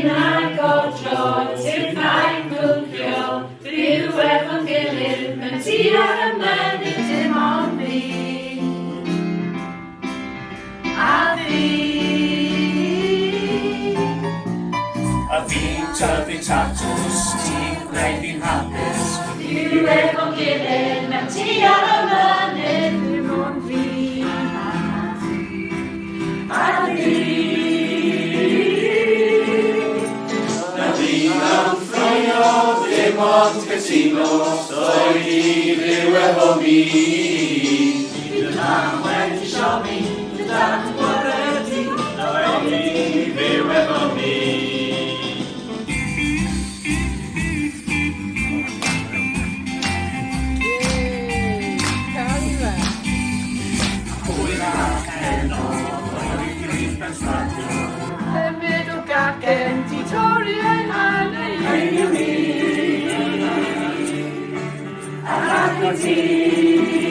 go tro to find cwcio, byw efo'n gilydd, mewn ti ar y mynydd dim ond fi. A fi'n tyfu tatws, ti'n gwneud fi'n hapus. Byw efo'n gilydd, mewn ti ar y mynydd dim ond fi. Dim ond cytuno, doi di fyw efo mi. Dyna wedi siomi, dyna'n gwaredu, doi di fyw efo mi. Hwyl a heno, o'i gryf ben smadw. Ymwyd o gacen, di torri ein hanau ein yw ni. A rhaid o ti.